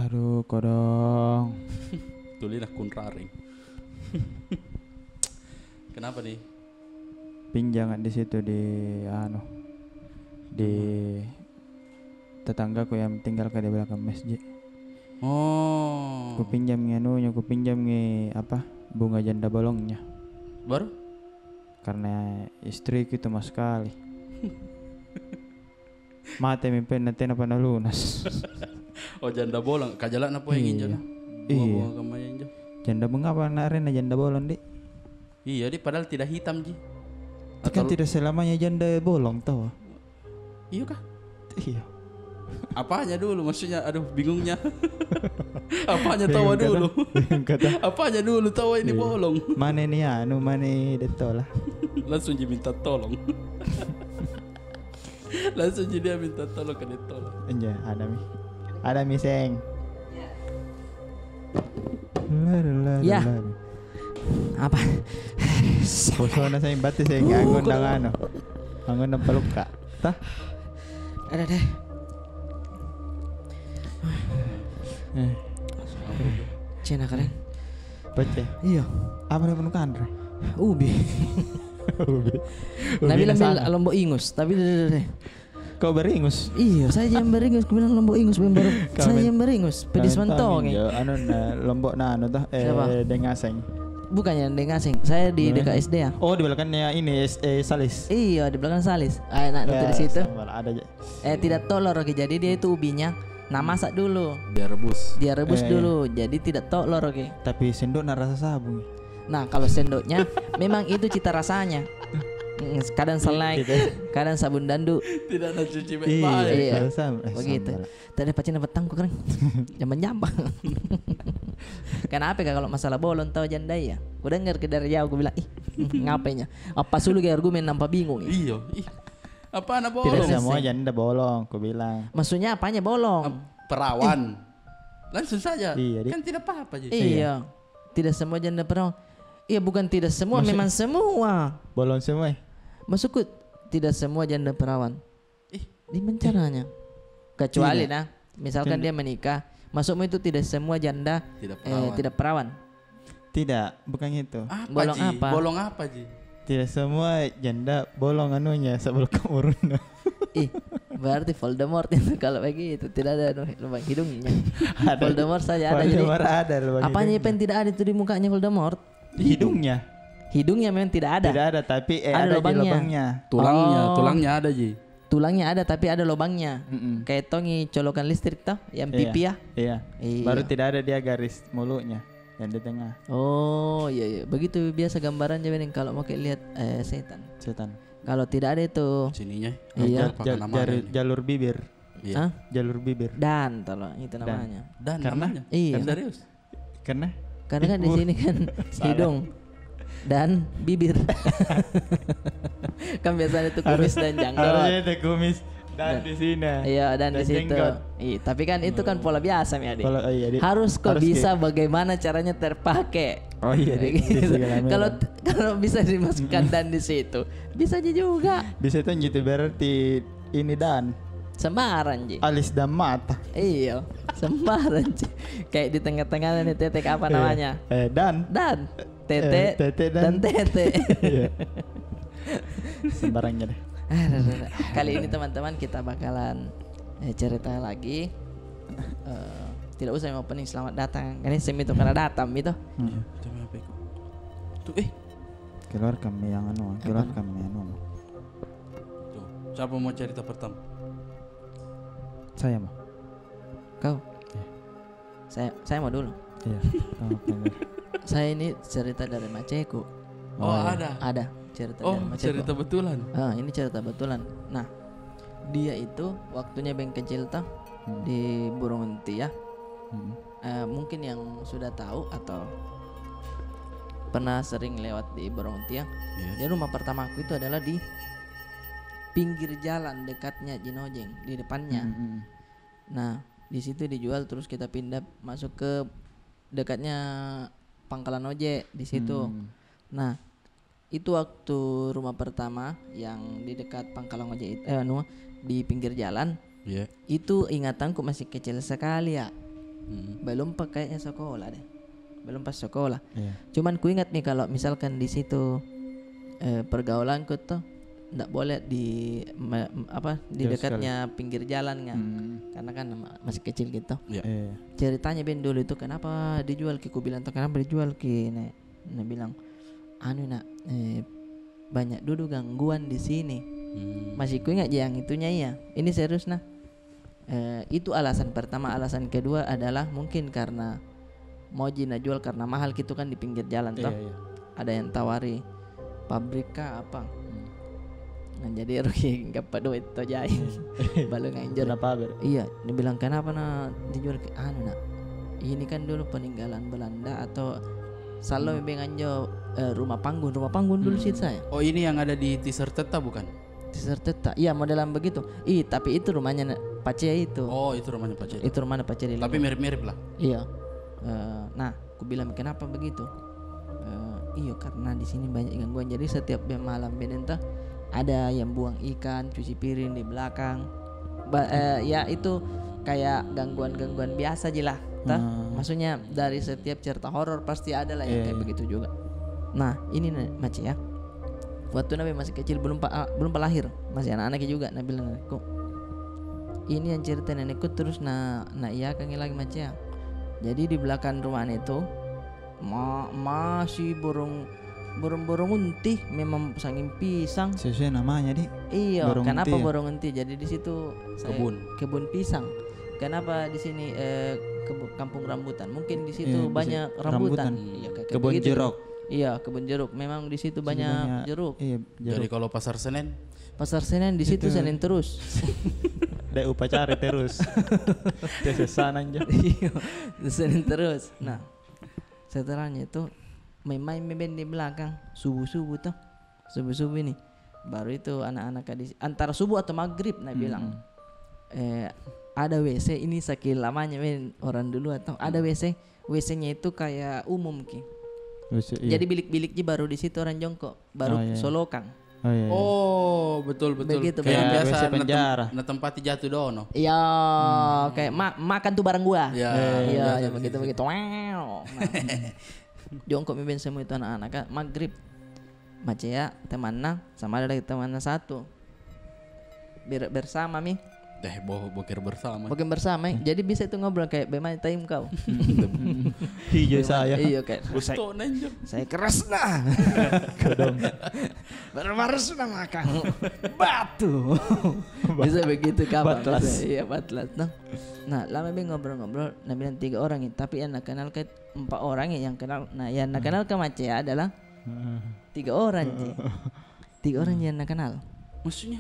Aduh, kodong. Tulilah kun raring. Kenapa nih? Pinjangan di situ di tetanggaku yang tinggal di belakang masjid. Oh. Ku pinjam apa? Bunga janda bolongnya. Baru? Karena istriku itu mas sekali. Mate mimpi nanti apa lunas. Oh janda bolong, kajalan apa yang injo lah? Buah-buah kamaya injo. Janda mengapa narena janda bolong di? Iya di padahal tidak hitam ji. Kan tidak selamanya janda bolong tahu? Iya kah? Iya. Apanya dulu maksudnya? Aduh bingungnya. Apanya tawa dulu? Apanya dulu tawa ini bolong? Mana nih mana detol lah. Langsung dia minta tolong. Langsung dia minta tolong ke detol. Iya ada mi seng. Ya. Apa? Pusona saya batis saya nganggon dengan nganggon nang peluka. Tah? Ada deh. Cina keren. Baca. Iya. Apa yang penukan? Ubi. Nabi bilang lombok ingus, tapi deh. Kau beringus? Iya, saya yang beringus. Aku bilang lombok ingus, baru saya yang beringus. Pedis mentong. Lombok dengaseng. Bukannya dengaseng. Saya di dekat SD ya. Oh, di belakangnya ini Salis. Iya, di belakang Salis. Enak di situ. Ada aja. Tidak tolor, oke. Jadi dia itu ubinya. Nah masak dulu. Dia rebus dulu. Jadi tidak tolor, oke. Tapi sendok rasa sabun. Nah kalau sendoknya memang itu cita rasanya. Kadang selai, kadang sabun dandu. Tidak ada cuci baik. Iya. Begitu. Tadi pacina petang kok keren. Jamban. Kenapa kalau masalah bolong tahu jandai ya? Ku dengar ke dari jauh, ku bilang ngapainya? Apa sulu ke argumen nampak bingung? Iya. Apa anak bolong? Tidak semua janda bolong, ku bilang. Maksudnya apanya bolong? Perawan. Langsung saja. Iya, kan tidak apa-apa jadi. Iya. Tidak semua janda perawan. Iya bukan tidak semua, memang semua. Bolong semua. Maksudku tidak semua janda perawan. Gimana caranya? Kecuali misalkan dia menikah, maksudmu itu tidak semua janda tidak perawan. Tidak, bukan itu. Bolong Ji? apa? Bolong apa Ji? Tidak semua janda bolong sebelum kemurun. Berarti Voldemort itu kalau begitu tidak ada lubang hidungnya. Voldemort saja ada. Voldemort ada lubang. Apanya yang tidak ada itu di mukanya Voldemort? Hidungnya. Hidungnya memang tidak ada. Tidak ada tapi ada lubangnya. Tulangnya ada Ji. Tulangnya ada tapi ada lubangnya. Kayak tongi colokan listrik toh yang pipi ya. Iya. Baru tidak ada dia garis mulutnya yang di tengah. Oh iya. Begitu biasa gambarannya bening kalau mau lihat setan. Kalau tidak ada itu sininya. Iya. Jalur bibir. Iya. Jalur bibir. Dan tolong itu namanya. Dan karena namanya. Iya. Serius. Karena kan di sini kan hidung dan bibir. Kan biasanya itu kumis dan janggut. Harusnya itu kumis dan di sini. Iya dan di situ. Iya, tapi kan itu kan pola biasa ya, Dik. Harus kok bisa bagaimana caranya terpakai. Oh iya. Kalau bisa dimasukkan dan di situ, bisa aja juga. Bisa itu gitu berarti ini dan sembaran Ji. Alis dan mata. Iya, sembaran Ji. Kayak di tengah-tengah ini tetek apa namanya? Dan tete dan tete. Sembarangnya deh. Kali ini teman-teman kita bakalan cerita lagi. Tidak usah yang opening selamat datang. Ini semi itu karena datang itu. Tuh Keluar kami yang anu. Tuh, siapa mau cerita pertama? Saya mau. Kau? Saya mau dulu. Iya. Saya ini cerita dari Maceku. Ada cerita dari Maceku. Cerita betulan. Ini cerita betulan. Nah, dia itu waktunya beng kecil tuh di Burungunti ya. Mungkin yang sudah tahu atau pernah sering lewat di Burungunti ya. Jadi rumah pertamaku itu adalah di pinggir jalan dekatnya Jinojeng di depannya. Nah, di situ dijual terus kita pindah masuk ke dekatnya pangkalan ojek di situ. Nah, itu waktu rumah pertama yang di dekat Pangkalan Ojek di pinggir jalan. Iya. Itu ingatanku masih kecil sekali ya. Belum pakainya sekolah deh. Belum pas sekolah. Iya. Cuman ku ingat nih kalau misalkan di situ pergaulanku tuh ndak boleh di di Jauh dekatnya pinggir jalan kan. Karena kan masih kecil gitu. Iya. Ceritanya Ben dulu itu kenapa dijual ki, ku bilang tuh kenapa dijual ki, nek bilang anu nak banyak dulu gangguan di sini. Masih ku ingat yang itunya iya. Ini serius nah. Itu alasan pertama. Alasan kedua adalah mungkin karena mau Jina jual karena mahal gitu kan di pinggir jalan toh. Iya. Ada yang tawari pabrik kah apa. Nah jadi rugi gak duit to jai. Balu nganjur. Kenapa Iya, dia bilang kenapa nak dijual ke anu nak. Ini kan dulu peninggalan Belanda atau selalu nganjo rumah panggung dulu sih saya. Oh ini yang ada di teaser Teta bukan? Teaser Teta. Iya modelan begitu. Tapi itu rumahnya Pace itu. Oh itu rumahnya Pak Ceri. Itu rumahnya Pace. Tapi mirip-mirip lah. Iya. Nah, aku bilang kenapa begitu? Iya karena di sini banyak gangguan. Jadi setiap malam benenta ada yang buang ikan, cuci piring di belakang. Ya itu kayak gangguan-gangguan biasa aja lah. Maksudnya dari setiap cerita horor pasti ada lah yang kayak begitu juga. Nah, ini Maci ya. Waktu Nabi masih kecil belum lahir, masih anak-anaknya juga. Nabi bilang nenekku, ini yang cerita nenekku terus iya kangen lagi Maci ya. Jadi di belakang rumah itu masih borong unti, memang sanging pisang. Sesuai namanya di. Iya, borong kenapa unti ya? borong unti? Jadi di situ kebun pisang. Kenapa di sini kampung rambutan? Mungkin di situ Iya, banyak rambutan. Iya, kayak kebun begitu. jeruk. Iya, kebun jeruk. Memang di situ banyak jeruk. Iya, Jadi kalau pasar Senen Pasar Senen di situ Senen terus. Ada upacara terus. Tesesan aja. Iya, Senen terus. Nah, setelahnya itu main di belakang subuh tuh. Subuh ini. Baru itu anak-anak antara subuh atau maghrib bilang. Ada WC ini saking lamanya orang dulu atau ada WC-nya itu kayak umum ki. Iya. Jadi bilik-biliknya baru di situ orang jongkok, baru solokang. Oh, iya. Oh betul. Begitu, Kayak begitu. biasa WC penjara. na tempati jatuh dono. Iya, kayak makan tuh barang gua. Iya, begitu. Wow. Nah, jongkok mimpin semua itu anak-anak kan maghrib. Macea temanna sama ada lagi temanna satu. Bersama mi. Bokir bersama. Bokir bersama. Jadi bisa itu ngobrol kayak bagaimana time kau. Hijau saya. Iya kayak. Gusto nanjo. Saya keras nah. Baru sudah makan batu. Bisa begitu kapan? Batlas. Iya batlas. Nah lama be ngobrol-ngobrol. Nah bilang 3 orang ini. Tapi yang nak kenal ke 4 orang yang kenal. Nah yang nak kenal ke Macea adalah 3 orang sih. 3 orang yang nak kenal. Maksudnya?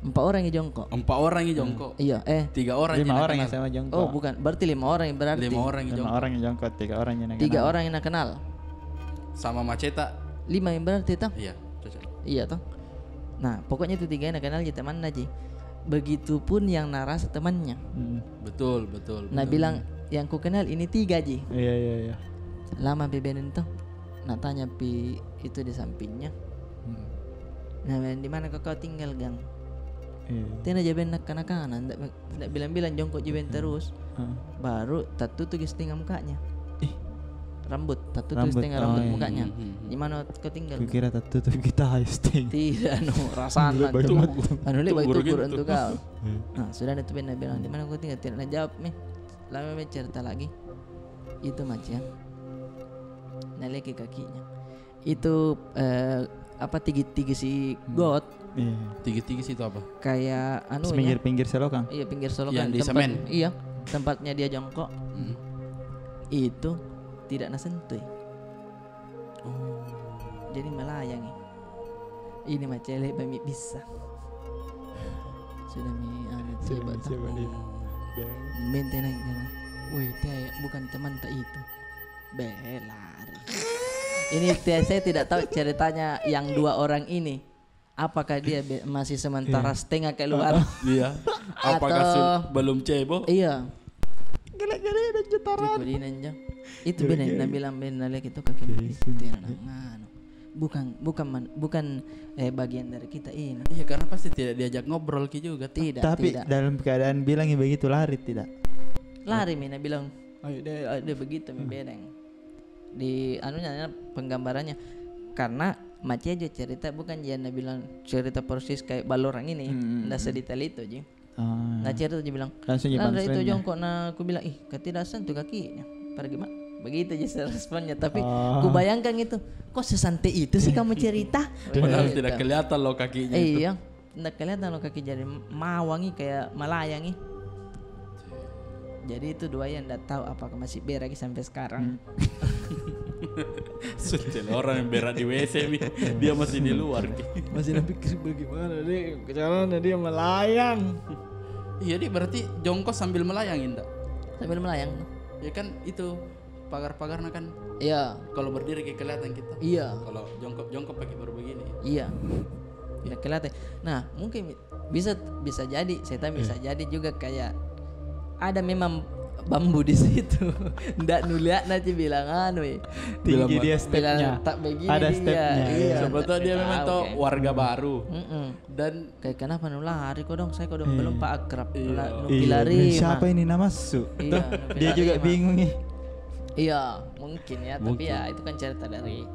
4 orang yang jongkok. 4 orang yang jongkok. Iya 3 orang 5 orang yang kenal. sama jongkok. Oh bukan. Berarti 5 orang yang berarti. 5 orang yang 5 jongkok. orang yang jongkok, 3 orang yang 3 orang yang nak kenal. Sama Maceta. 5 yang berarti toh. Iya, cocok. Iya toh. Nah pokoknya itu 3 yang nak kenal aja teman aja. Begitupun yang narasa temannya. Betul. Nah bilang yang ku kenal ini 3 aja. Iya. Lama bebenen tuh. Nah tanya pi itu di sampingnya. Nah di mana kau tinggal gang? Tina jaben nak kanan, ndak bilang-bilang jongkok jaben terus. Baru tatu tuh setengah mukanya. Rambut, tatu tuh setengah rambut mukanya. Di mana kau tinggal? Kira tatu tuh kita hasting. Tidak, rasana tuh. Anu le baik tukur untuk kau. Hmm. Nah, sudah itu benar bilang di mana kau tinggal? Tidak nak jawab nih. Lama me cerita lagi. Itu macam naleki kakinya. Itu tinggi si got. Iya. Tinggi-tinggi situ apa? Kayak anu Pinggir-pinggir selokan. Iya pinggir selokan. Yang di semen. Iya, tempatnya dia jongkok. Itu tidak nasentuh. Jadi melayang. Ini mah celek bami bisa. Sudah mi anu coba tahu. Mente naik dengan. Woi, teh bukan teman tak itu. Belar. Ini saya tidak tahu ceritanya yang 2 orang ini. Apakah dia masih sementara setengah keluar? Iya. Apakah belum cebo? Iya. Gele-gele dan jetaran. Itu benar. Nah bilang benar lagi itu kaki itu nganu. bukan bagian dari kita ini. Iya, karena pasti tidak diajak ngobrol Ki juga. Tidak. Tapi tidak. dalam keadaan bilangnya begitu lari tidak. Lari Mina bilang, ayo deh begitu mi bedeng. Di anunya penggambarannya karena Maci aja cerita bukan Jana bilang cerita persis kayak balorang ini, nggak sedetail itu aja. Nah cerita aja bilang, langsung nah dari itu punchline-nya. jongkok, nah aku bilang ketidasan tuh kakinya, pergi mak, begitu aja responnya. Tapi ku bayangkan itu, kok sesantai itu sih kamu cerita? Padahal Gitu. tidak kelihatan loh kakinya itu. Iya, nggak kelihatan loh kaki jadi mawangi kayak melayangi. Jadi itu dua yang nggak tahu apakah masih berak sampai sekarang. Sudah orang yang berak di WC Mi. Dia masih di luar Ki. Masih pikir bagaimana deh caranya dia melayang. Iya, dia berarti jongkok sambil melayang enggak? Sambil melayang. Ya kan itu pagar-pagarnya kan Iya, kalau berdiri kayak kelihatan kita. iya, Kalau jongkok pakai baru begini. iya. Nggak kelihatan. Nah mungkin bisa jadi, saya tahu bisa jadi juga kayak ada memang bambu di situ. Ndak nuliat nanti bilang Tinggi dia bilang stepnya. tak begini Ada dia. stepnya. Iya. Siapa tahu dia memang tahu Oke. warga baru. Dan Kayak kenapa nulari kok dong, saya kok belum pak akrab Iya. nupilari. Siapa ini nama su? Iya, Dia juga Nupilari, bingung nih. Iya mungkin ya, tapi ya itu kan cerita dari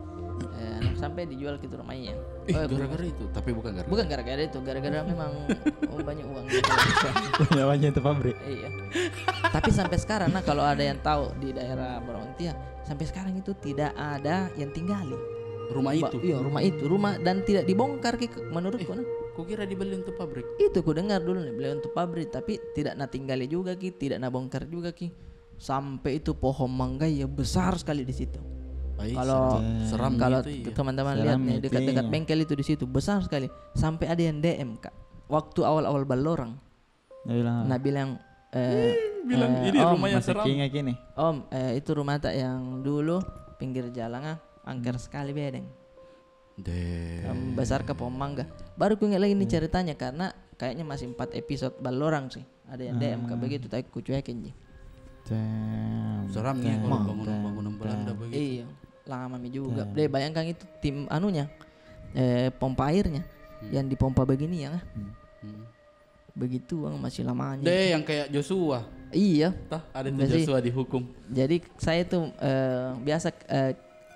sampai dijual ke rumahnya. gara-gara itu, tapi bukan gara-gara. Bukan gara-gara itu, gara-gara memang banyak uang gitu. Punya banyak itu pabrik. Iya. Tapi sampai sekarang nah kalau ada yang tahu di daerah Borontia, sampai sekarang itu tidak ada yang tinggali. Rumah itu. Iya, rumah dan tidak dibongkar menurutku nah. Kukira dibeli untuk pabrik. Itu ku dengar dulu nih beliau untuk pabrik, tapi tidak na tinggali juga Ki, tidak na bongkar juga Ki. Sampai itu pohon mangga ya besar sekali di situ. Kalau seram kalau gitu, iya. teman-teman Seram lihat nih itu, dekat-dekat iya. bengkel itu di situ besar sekali. Sampai ada yang DM Kak. Waktu awal-awal balorang. Dia bilang, Nah bilang bilang ini Om, rumah yang masih seram. kinga gini. Om, itu rumah tak yang dulu pinggir jalan angker sekali bedeng. Besar ke pohon mangga. Baru ku ingat lagi nih ceritanya karena kayaknya masih 4 episode balorang sih. Ada yang DM Kak begitu, tapi ku cuekin ji. Seram nih kalau bangunan Belanda begitu. Iya, lama juga. Deh bayangkan itu tim anunya, pompa airnya yang dipompa begini ya. Begitu masih lamanya. Deh yang kayak Joshua. Iya. Tah, ada tuh Masih- Joshua dihukum. Jadi saya tuh biasa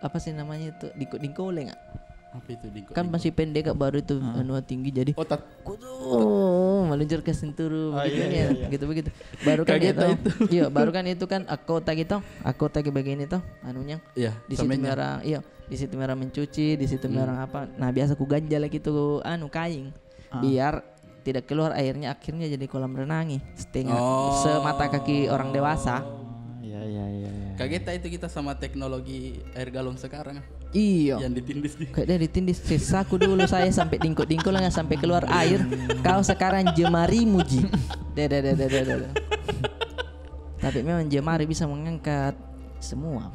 apa sih namanya itu dingkole nggak? Apa itu dingkok? Kan masih pendek Kak, baru itu tinggi jadi Oh, kudu meluncur ke senturu begitu iya, ya, begitu. Baru kan Kaget itu. Iya, baru kan itu kan aku tagi begini toh anunya. iya, Di situ semennya. merah, iya, di situ merah mencuci, di situ merah apa. Nah, biasa ku ganjal lagi tuh kain. Biar tidak keluar airnya, akhirnya jadi kolam renangi setengah semata kaki orang dewasa. Iya. Kaget itu kita sama teknologi air galon sekarang Iya. yang ditindis di. Kayak dia ditindis sesaku dulu saya sampai dingkuk-dingkuk lah nggak sampai keluar air. Kau sekarang jemari muji. Deh. Tapi memang jemari bisa mengangkat semua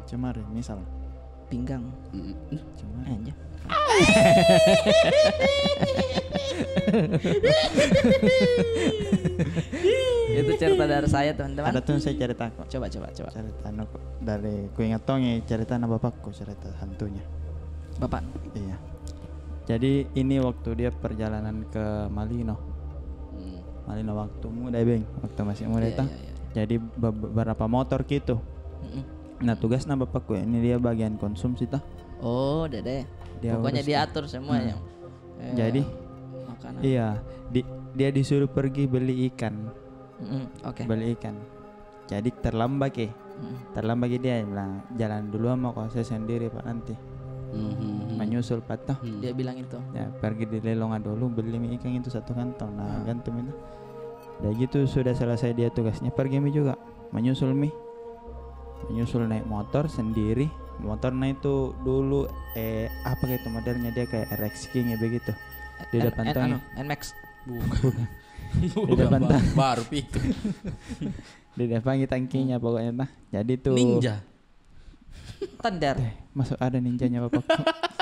Cemari misal. pinggang. Cemari. Aja. Itu cerita dari saya teman-teman. Ada tuh saya cerita kok. Coba. Cerita dari ku ingat tongi cerita bapakku cerita hantunya. Bapak. Iya. Jadi ini waktu dia perjalanan ke Malino. Malino waktu muda beng, waktu masih muda Iya, itu. iya. Jadi beberapa motor gitu. Nah tugasnya bapakku ini dia bagian konsumsi tah. Oh, deh. Dia Pokoknya urus diatur semuanya. Jadi Makanan. iya, dia disuruh pergi beli ikan. Oke. Beli ikan. Jadi terlambat ke. Terlambat ke dia bilang jalan dulu sama kok saya sendiri Pak nanti. Menyusul patah. Dia bilang itu. Ya pergi di lelongan dulu beli mie ikan itu 1 kantong. Nah gantung itu. Udah gitu sudah selesai dia tugasnya pergi mie juga menyusul mie. Menyusul naik motor sendiri. Motornya itu dulu apa gitu modelnya dia kayak RX King ya begitu. Di depan tongnya. Nmax. Bukan. Di depan tong. Baru pikir. Di depan tangkinya pokoknya nah. Jadi tuh Ninja. Thunder. masuk ada ninjanya bapakku.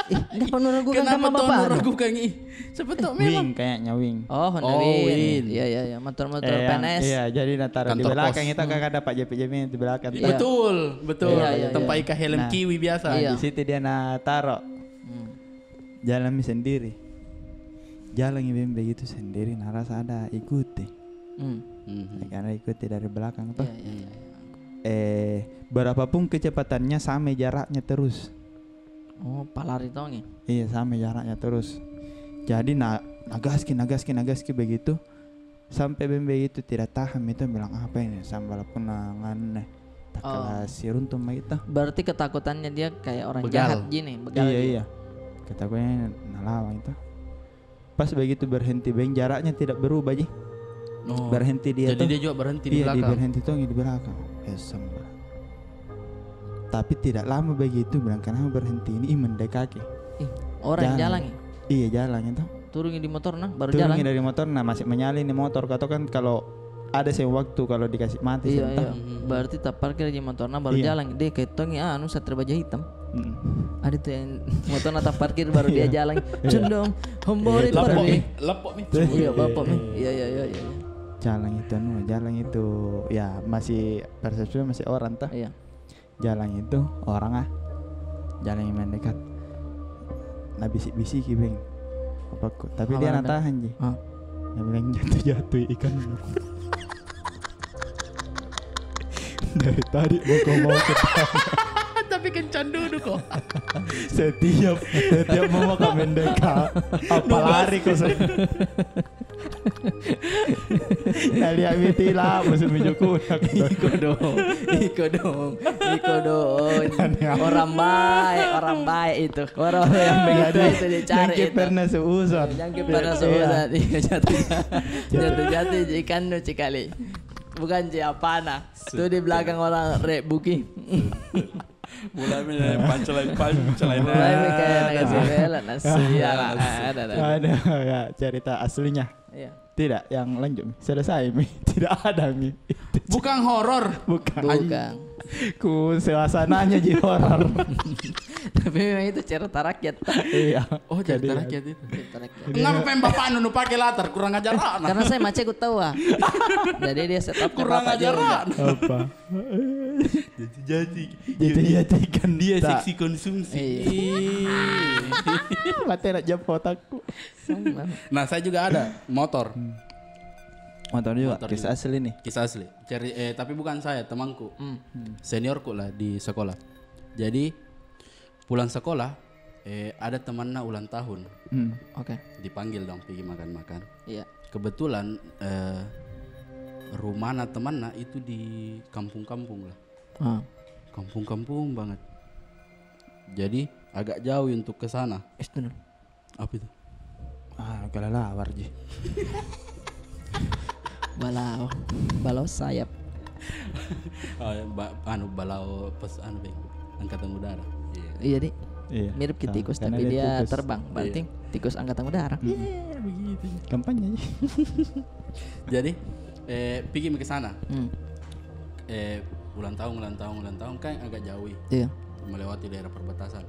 Enggak perlu ragukan Kenapa sama tuh bapak. ragukan ini? Siapa tahu memang. Wing kayaknya wing. Oh, Honda Oh, Win. Win. Iya. Motor-motor Yang- PNS. Iya, jadi taruh di Kantor belakang pos. itu kakak ada Pak JP di belakang. Iya. Betul. Iya, iya, Tempat iya. ikan helm Nah. kiwi biasa. Iya. Di situ dia taruh jalan mi sendiri. Jalan bem begitu sendiri, narasa ada ikuti. Karena ikuti dari belakang tuh. Iya. Berapapun kecepatannya sama jaraknya terus. Oh, palari tongi. Iya, sama jaraknya terus. Jadi nagaski begitu sampai bem begitu tidak tahan itu bilang apa ini sambal punangan tak kelas runtuh itu. Berarti ketakutannya dia kayak orang Begal. jahat gini, begal. Iya. Ketakutannya nalawang itu. Pas begitu berhenti beng jaraknya tidak berubah ji. Oh. Berhenti dia Jadi tuh. dia juga berhenti di Iya, dia belakang. berhenti tuh di belakang. Sambal. Tapi tidak lama begitu bilang kenapa berhenti ini mendekati. Orang yang jalan ya? Iya, jalan itu. Turunnya di motor nah baru Turunnya jalan. dari motor, nah masih menyalin di motor. Kata kan kalau ada waktu kalau dikasih mati Iya. sebentar. Berarti tak parkir di motor nah baru Iya. jalan. Dia kayak tongi satria baja hitam. Mm. Ada tuh yang motor tak parkir baru dia jalan. Cundong, hombori Lapok pergi. nih, lapok nih. Iya, bapak nih. Iya. Jalan itu ya masih persepsinya masih orang tah. Iya. Jalan itu orang jalan yang mendekat. Nah bisik-bisik beng. Apa kok? Tapi dia Apa natahan ji. Hah? Dia bilang jatuh ikan. Dari tadi mau ketawa. Tapi kencan dulu kok. setiap mau makan mendekat. Apa lari kok saya. Kali amiti lah musim mejuku. Iko dong. Orang baik itu. Orang yang begitu itu dicari Yang itu. pernah seuzon. Yang pernah sebulan jatuh ikan nu cikali. Bukan apa nah. Itu di belakang orang rek buki. Mulai pancelain. Mulai kayak ngasih bela nasi ya lah. Ada ya cerita aslinya. Iya. Tidak, yang lanjut selesai mi. Tidak ada mi. Bukan horor. Bukan. Bukan. Suasananya ji horor. Tapi memang itu cerita rakyat. Iya. Oh, cerita rakyat itu. Cerita rakyat. Ngapa pengen bapak nu pakai latar kurang ajar anak. Karena saya mace ku tahu Jadi dia setup Kurang bapak ajar juga. anak. Apa? Jadi Jadikan dia tak. seksi konsumsi. Mati nak jam otakku. Nah, saya juga ada motor. Motor juga. Motor Kisah asli nih. Kisah asli. Tapi bukan saya, temanku. Seniorku lah di sekolah. Jadi pulang sekolah ada temannya ulang tahun. Oke. Dipanggil dong pergi makan-makan. Iya. Kebetulan rumahnya temannya itu di kampung-kampung lah. Kampung-kampung banget. Jadi agak jauh untuk ke sana. Itu Apa itu? Kelelawar ji. balau sayap. Balau beng angkatan udara. Iya di. Iya. Mirip ke tikus Karena tapi dia tikus. terbang. Berarti tikus angkatan udara. Begitu. Kampanye ji. Jadi pergi ke sana. Ulang tahun kan agak jauh. Iya. Melewati daerah perbatasan.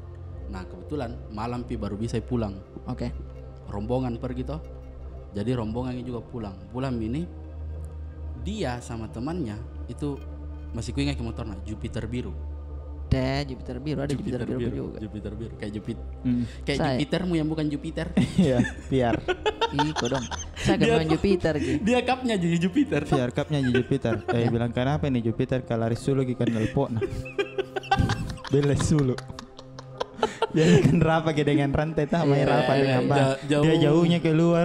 Nah, kebetulan malam baru bisa pulang. Oke. Rombongan pergi toh. Jadi rombongannya juga pulang. Pulang ini dia sama temannya itu masih kuingat ke motornya Jupiter biru. Jupiter biru ada Jupiter biru juga. Jupiter biru kayak Jupiter. Kayak Saya. Jupitermu yang bukan Jupiter. Iya, biar Iko dong. Saya kan main Jupiter gitu. Dia kapnya jadi Jupiter. biar kapnya ji Jupiter. Bilang kenapa nih Jupiter kalaris sulu gikan nelpon nah. Beles sulu. Jadi kan rapa ke dengan rantai tah main rapa dengan ban. Dia jauhnya keluar.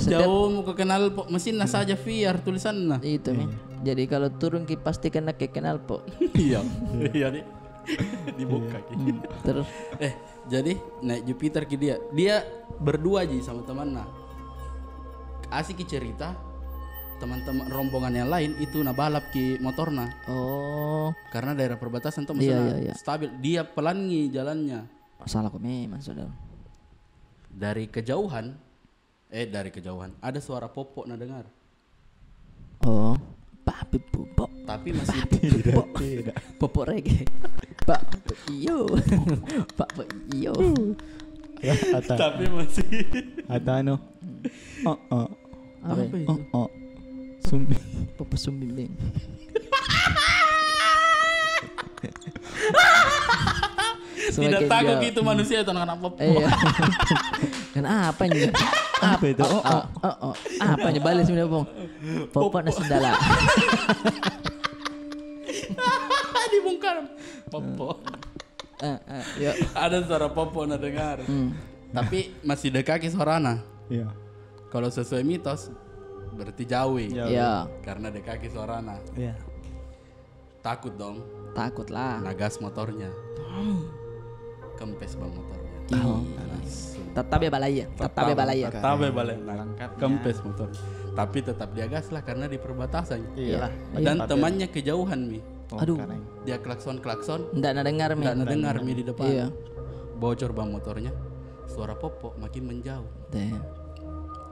Jauh mau kenal mesin saja VR tulisannya. Itu nih. Jadi kalau turun ki pasti kena ke kenal po. Iya. Iya nih. Dibuka ki. Terus Jadi naik Jupiter ki dia berdua aja sama temannya. Asik ki cerita teman-teman rombongan yang lain itu balap ki motorna. oh, Karena daerah perbatasan tuh Iya, maksudnya iya. stabil. Dia pelangi jalannya. masalah kok memang saudara. Dari kejauhan ada suara popok dengar. Oh, papi pupok. Tapi masih Tidak. Popok reggae. Pak iyo. Pak iyo. Ya, tapi masih anu. Apa itu? Sumbi. Popok sumbimbing. Tidak Semakin takut jauh. gitu manusia itu anak-anak Popo. Iya. Kenapa nih? Apa itu? Apa nih balik sebenarnya Pong? Popo na sendala. Dibongkar. Popo. Yuk. Ada suara Popo na dengar. Tapi masih dekaki suarana. Iya. Kalau sesuai mitos berarti jauh. Iya. Karena dekaki suarana. Iya. Takut dong. Takut lah. Nagas motornya. Kempes bang motornya. Tetapi balaya. Tetapi balaya. Tetapi balaya. Langkatnya. Kempes motor. Tapi tetap dia gas lah karena di perbatasan. Iyalah. Dan Iya. temannya kejauhan Mi. Aduh. Dia klakson. Nggak ada dengar Mi. Nggak dengar Mi di depan. Iya. Bocor bang motornya. Suara Popo makin menjauh. Damn.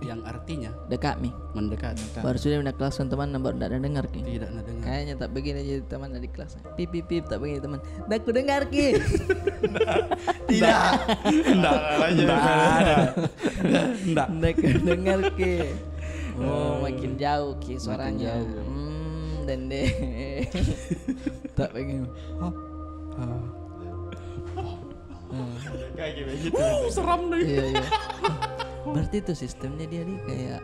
Yang artinya Dekat Mi. mendekat. Baru sudah nak klakson teman baru nggak ada dengar ki. Tidak ada dengar. Kayaknya tak begini aja teman dari kelas. Pip pip pip tak begini teman. Dah aku dengar ki. Tidak. Enggak ada. Enggak. Dah aku dengar ki. Oh makin jauh ki suaranya. jauh. Dan deh. Tak begini. Kayak gitu. Seram deh. Iya iya. Berarti itu sistemnya dia nih kayak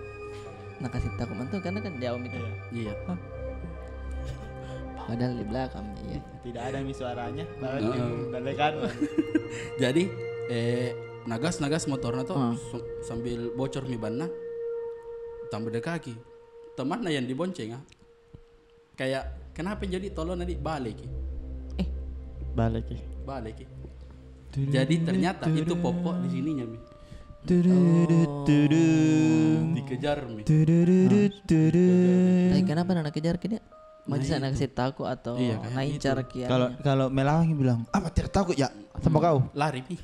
nak kasih takut mantu karena kan jauh itu. Iya. Padahal di belakang iya. Tidak ada mi suaranya. Dalekan. Jadi nagas motornya tuh sambil bocor mi banna tambah dekaki. Temannya yang dibonceng kayak kenapa jadi tolong nanti balik. Balik ya. Balik. Jadi ternyata itu Popo di sininya Mi. Dikejar Mi. Tapi kenapa nak kejar ke dia? Masih nak kasih takut atau Iya, kayak naincar kia? Kalau Melawang bilang, apa tidak takut ya sama kau? Lari Mi.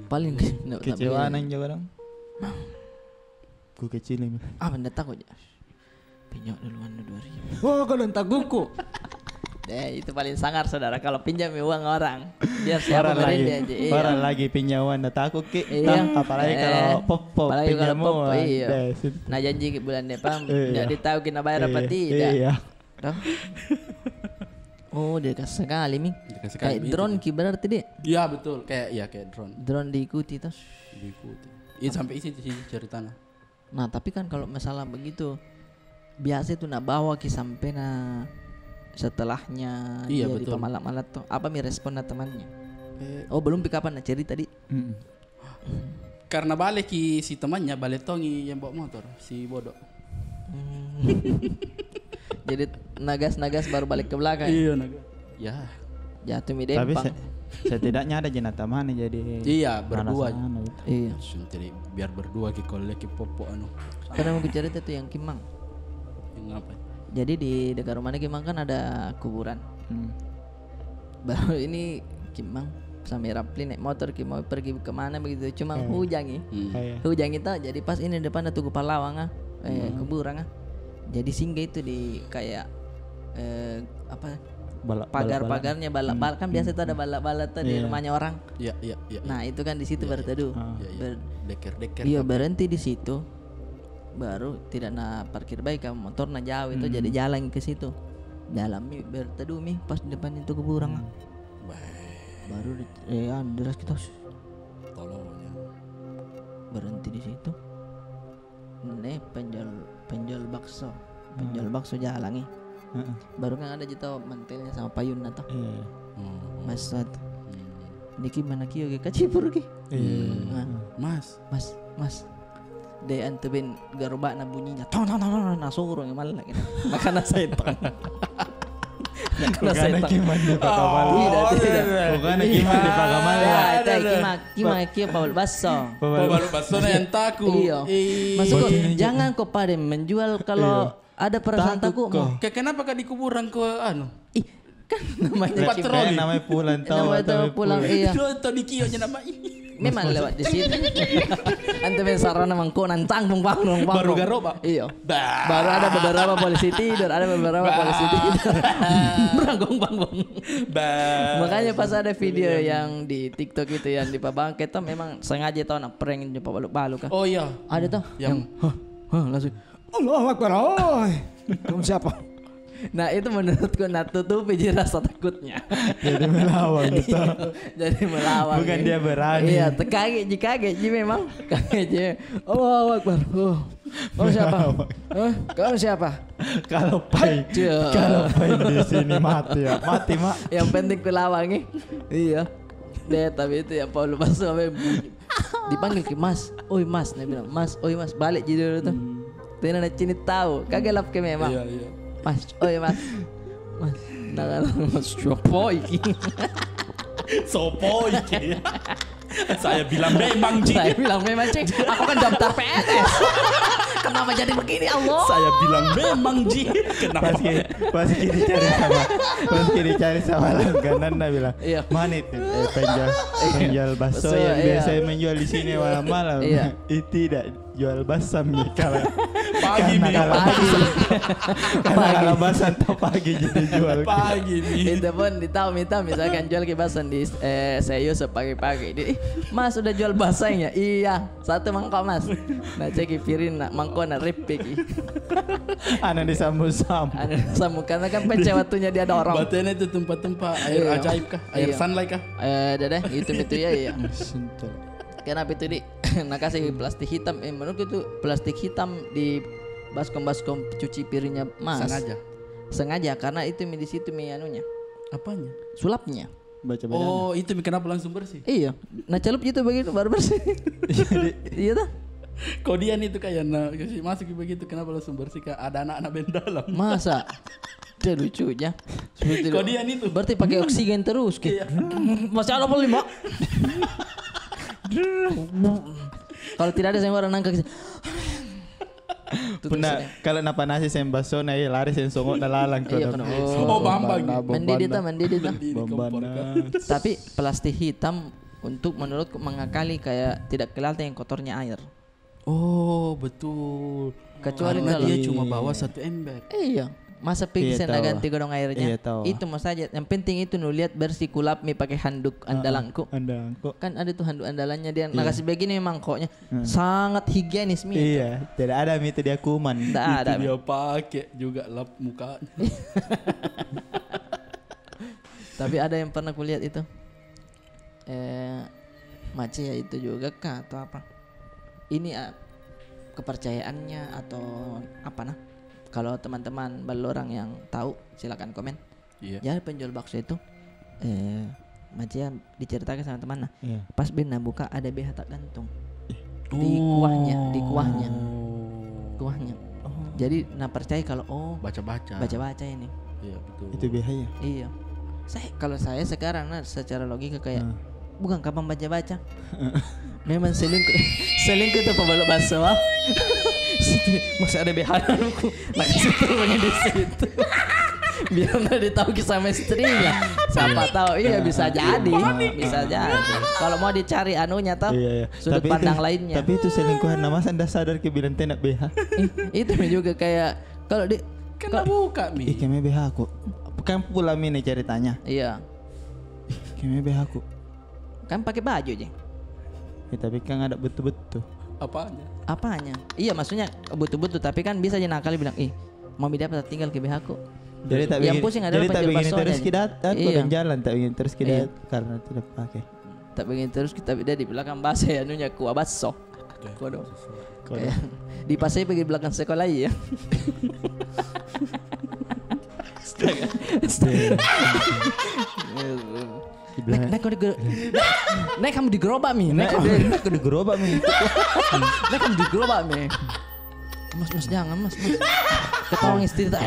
Paling Kecewaan aja kadang. Ku kecil ini. Ah benda takut ya. Pinjam duluan 2.000. Oh kalau takutku. Itu paling sangar saudara kalau pinjam uang orang biar siapa beri dia aja. Orang lagi pinjaman dah takut ki. Iya. Apalagi kalau Popo Apalagi kalau pinjamu. Popo, iya. Nah janji bulan depan tidak ditahu kena bayar apa tidak. Iya. Toh? Oh dia kasih sekali Mi. Dikasih Kayak kali drone ki berarti dia. Iya betul kayak drone. Drone diikuti terus. Diikuti. Iya sampai isi ceritanya. Nah tapi kan kalau masalah begitu biasa itu nak bawa ki sampai setelahnya Iya, dia di betul. pemalat-malat tuh apa mi respon temannya? Oh belum kapan nak cerita tadi? Karena balik si temannya balik tongi yang bawa motor si bodoh. Jadi nagas baru balik ke belakang. Iya naga. Ya. Jatuh mi Tapi dempang. setidaknya ada jenata mana jadi. Iya berdua. alasan gitu. Iya. Jadi biar berdua ki kolek ki Popo Karena mau cerita tuh yang Kimang. Yang apa? Jadi di dekat rumahnya Kimang kan ada kuburan. Baru ini Kimang sampai Rapli naik motor mau pergi kemana begitu. Cuma hujan nih. Hujan itu jadi pas ini depan ada tugu pahlawan kuburan Jadi singgah itu di kayak apa pagar-pagarnya balak-balak kan biasa itu ada balak-balak tuh di rumahnya orang. Iya. Nah itu kan di situ berteduh. Deker. Iya berhenti di situ. Baru tidak nak parkir baik kan motor nak jauh itu jadi jalan ke situ. Dalam mi berteduh mi pas di depan itu kuburan. Baru deras kita Tolongnya. berhenti di situ. Nih penjual bakso jalan nih. Baru kan ada jita mantelnya sama payun atau mas satu. Niki mana kio ke kacipur ki. Mas. De antebin garuba na bunyinya. Ton nasuro yang malah gitu. Makana setan. Makana setan. Gimana Pak Kamal? Tidak. Bukan gimana Pak Kamal ya. Kima Paul Basso. Baru basona yang takut. Iya. Maksudku jangan kau pada menjual kalau ada perasaan takut. Kenapa kak di kuburan ke Ih, kan namanya patroli. Namanya pulang namanya pulang iya. Itu di kio nya nama Memang lewat di situ. Ante sarana mangko nantang bang. Baru garoba. Iya. Baru ada beberapa polisi tidur, Beranggung bang. Makanya pas ada video yang di TikTok itu yang di Pabang kita memang sengaja tau nak prank di balu kan. Oh iya. Ada tuh Yang langsung Allahu Akbar. Kamu siapa? Nah itu menurutku tutupi je rasa takutnya. Jadi melawan gitu. Jadi melawan. Bukan ya. dia berani. Iya, kaget ji memang. Kaget ji. Allahu Akbar. Kamu siapa? Kamu siapa? Kalau Pai di sini mati ya. Mati, Mak. Yang penting ku lawangi. Iya. Deh tapi itu ya Paul pas sampai dipanggil ke Mas. Oi Mas, dia bilang, "Mas, oi Mas, balik je dulu tuh." Tena nak cini tahu, kagak lap ke memang. Iya, iya. Mas, oi Mas. Mas, nak Mas Sopo iki. Sopo iki. Saya bilang memang Ji. Saya bilang memang Cik, aku kan daftar PNS. Kenapa jadi begini Allah? Saya bilang memang Ji. Kenapa? Pas kini cari sama langganan dah bilang. Iya. Mana itu? Penjual bakso yang biasa menjual di sini malam-malam. Iya. Tidak jual basam nih kalau Pagi nih. kalau basam tuh pagi jadi jual. Pagi nih. Itu pun minta misalkan jual kibasan di saya Yusuf pagi-pagi. Mas udah jual basahnya? Iya, 1 mangkok Mas. Nah ceki pirin nak mangkok nak ripik. Anak disambung-sambung. Karena kan pecah waktunya dia dorong. Batena itu tempat-tempat air Iya. ajaib kah? Air Iya. sunlight kah? Deh, itu ya iya. Kenapa itu nak kasih plastik hitam? Menurutku itu plastik hitam di baskom cuci piringnya Mas. Sengaja karena itu di situ anunya. Apanya? Sulapnya. Baca Oh, itu kenapa langsung bersih? Iya. Nah celup gitu begitu baru bersih. Iya dah. Kodian itu kayak kasih masuk begitu kenapa langsung bersih? Ada anak-anak band dalam. Masa? Dia lucunya. Kodian itu. Berarti pakai oksigen terus gitu. Masih ada apa 5? Kalau tidak ada saya orang nangka gitu. Pernah kalau napa nasi sem baso na lari sem songok na lalang Iya, ko. kena. Oh, Bambang. Mandi dia. Bambana. Tapi plastik hitam untuk menurutku mengakali kayak tidak kelihatan yang kotornya air. Oh, betul. Kecuali Karena kalau dia cuma bawa 1 ember. Iya. Masa pergi Iya, saya tahu. ganti godong airnya. Iya, tahu. Itu mau saja. Yang penting itu nu lihat bersih kulap mi pakai handuk andalanku. Andalanku. Kan ada tuh handuk andalannya dia. Nah kasih begini mangkoknya sangat higienis mi. Iya, tidak ada itu dia kuman. Tidak ada. Itu dia pakai juga lap mukanya. Tapi ada yang pernah kulihat itu. Mace ya itu juga kah atau apa? Ini kepercayaannya atau apa nah? Kalau teman-teman orang yang tahu silakan komen. Iya. Ya penjual bakso itu Mace ya diceritakan sama teman nah. Iya. Pas Bena buka ada BH tak gantung. Di kuahnya. Jadi nah percaya kalau baca-baca ini. Iya, betul. Itu bahaya. Iya. Kalau saya sekarang nah secara logika kayak bukan kapan baca-baca. Memang selingkuh itu pembalap bakso. Masih ada BH aku. Nah situ di situ. Biar nggak ditahu kisah sama istrinya. Siapa tahu bisa jadi. Kalau mau dicari anunya tahu sudut Tapi pandang itu, lainnya. Tapi itu selingkuhan nama Anda sadar ke bilang tenak BH. Itu juga kayak kalau di Kena buka mi. Keme BH aku. Kan pula ini ceritanya. iya Keme BH aku. kan pakai baju aja. Ya, tapi kan ada betul-betul. Apanya? Iya maksudnya betul-betul tapi kan bisa aja nakal bilang mau dapat tinggal ke BH aku. Jadi tak yang begini, pusing adalah jadi tak penjual begini baksonya terus nih. kita aku Iya. dan jalan tak begini terus kita Iya. karena tidak pakai. Tak begini terus kita dia di belakang bahasa ya anunya kuah bakso. Kodo. Kodo. Di pasai pergi belakang sekolah ya. Naik kamu di gerobak mi. Naik Aku di gerobak mi. kamu di gerobak mi. Mas jangan mas. Ketawa istri tak.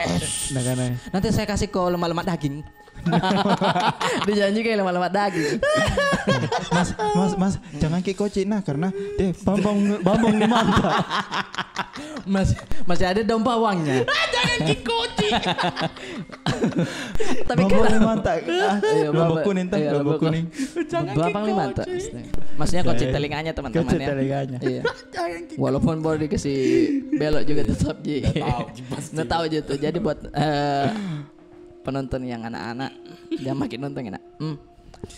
Nah kan. Nanti saya kasih kau lemak-lemak daging. Dijanji kayak lemak-lemak daging. Mas, jangan ke koci nah karena bambang ni mantap. Masih ada daun bawangnya. Jangan kikoci. Tapi Bambang ni kan mantap. Bambang kuning tak? Iya, Bambang kuning. Belakang 5 tak. Maksudnya kunci telinganya teman-teman Kunci ya. telinganya. Iya. Walaupun baru dikasih belok juga tetap ji. Nggak tahu aja tuh. Jadi buat penonton yang anak-anak dia makin nonton enak.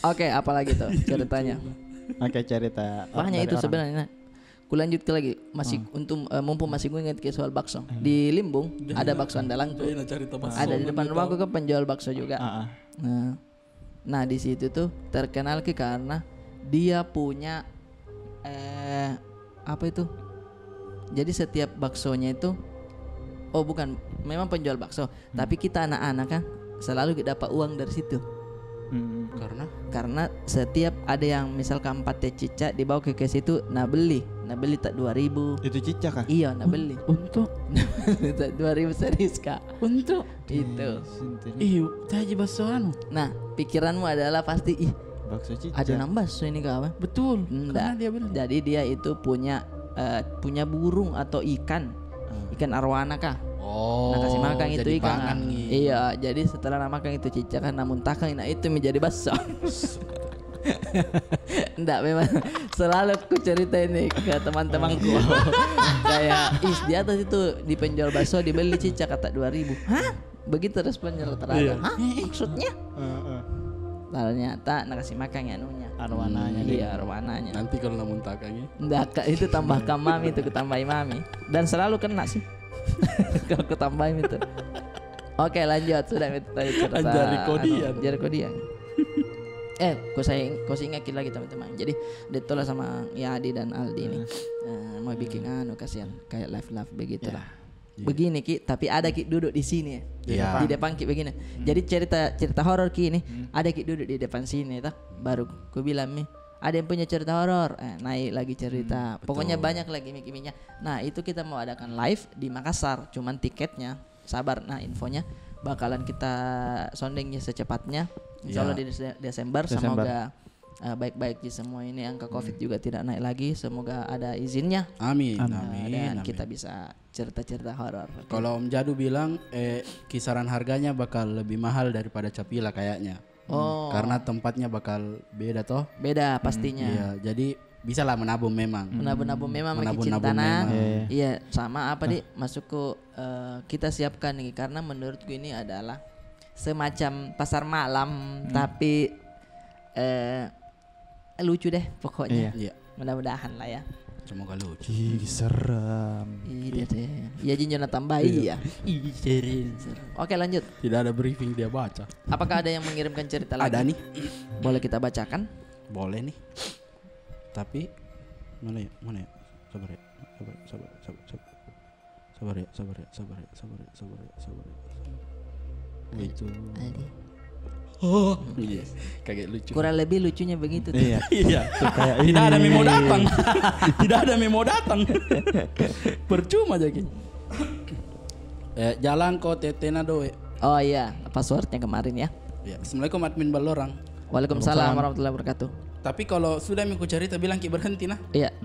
Oke, apalagi tuh ceritanya? Oke cerita. Makanya dari itu orang. sebenarnya ku lanjut ke lagi masih untuk mumpung masih gue ingat ke soal bakso. Di Limbung ada bakso andalangku. Ada di depan rumahku kan penjual bakso juga. Nah di situ tuh terkenal karena dia punya apa itu? Jadi setiap baksonya itu memang penjual bakso, tapi kita anak-anak kan selalu dapat uang dari situ. Karena setiap ada yang misalkan 4 teh cicak dibawa ke situ, nah beli tak 2.000. Itu cicak kah? Iya, nah beli. Untuk tak 2.000 serius Kak. untuk Itu. taji bakso anu. Nah, pikiranmu adalah pasti Bakso cicak. ada nambah bakso ini kawan. Betul. Karena Enggak. dia beli. Jadi dia itu punya burung atau ikan arwana kah? Oh. Nah kasih makan itu jadi ikan. pangan Nah. nih. Iya, jadi setelah makan itu cicak kan namun takang, nah itu menjadi bakso. Enggak, memang selalu aku cerita ini ke teman-temanku. Kayak di atas itu di penjual bakso dibeli cicak kata 2.000. Hah? Begitu responnya rata-rata. Hah? Maksudnya? Ternyata nak kasih makan ya anunya. Arwananya. Iya, arwananya. Nanti kalau namun takangnya. Enggak, itu tambahkan mami itu kutambahin mami. Dan selalu kena sih. Kalau kutambahin itu. Oke, lanjut sudah itu tadi cerita. Jari kodian. Kau ingatin lagi teman-teman. Jadi Detola sama Yadi dan Aldi ini mau bikin kasihan kayak live begitulah. Begini Ki, tapi ada Ki duduk di sini ya. Di depan Ki begini. Jadi cerita horor Ki ini ada Ki duduk di depan sini tah. Baru ku bilang ada yang punya cerita horor, naik lagi cerita. Pokoknya banyak lagi miki-mikinya. Nah, itu kita mau adakan live di Makassar, cuman tiketnya sabar. Nah, infonya bakalan kita sondengnya secepatnya. Insyaallah di Desember. Semoga baik-baik di semua ini, angka Covid juga tidak naik lagi, semoga ada izinnya. Amin. Dan kita bisa cerita-cerita horor. Kalau Om Jadu bilang kisaran harganya bakal lebih mahal daripada Capila kayaknya. Karena tempatnya bakal beda toh. Beda pastinya. Iya, jadi bisa lah menabung memang. Menabung memang Menabung cinta memang. Iya, sama apa masuk ke kita siapkan nih, karena menurutku ini adalah semacam pasar malam tapi lucu deh pokoknya. Iya. Mudah-mudahan lah ya. Semoga lucu. Ih, serem. Iya deh. Ya Jinjona tambahi ya. Serem. Oke, lanjut. Tidak ada briefing dia baca. Apakah ada yang mengirimkan cerita lagi? Ada nih. Boleh kita bacakan? Boleh nih. Tapi mana ya? Sabar ya. Itu. Iya, kaget lucu. Kurang lebih lucunya begitu tuh. Iya. Iya. Tidak ada memo datang. Tidak ada memo datang. Percuma aja gitu. Jalan kau Tetena Doe. Oh iya, passwordnya kemarin ya. Ya, Assalamualaikum admin Balorang. Waalaikumsalam warahmatullahi wabarakatuh. Tapi kalau sudah miku cerita bilang ki berhenti nah. Iya.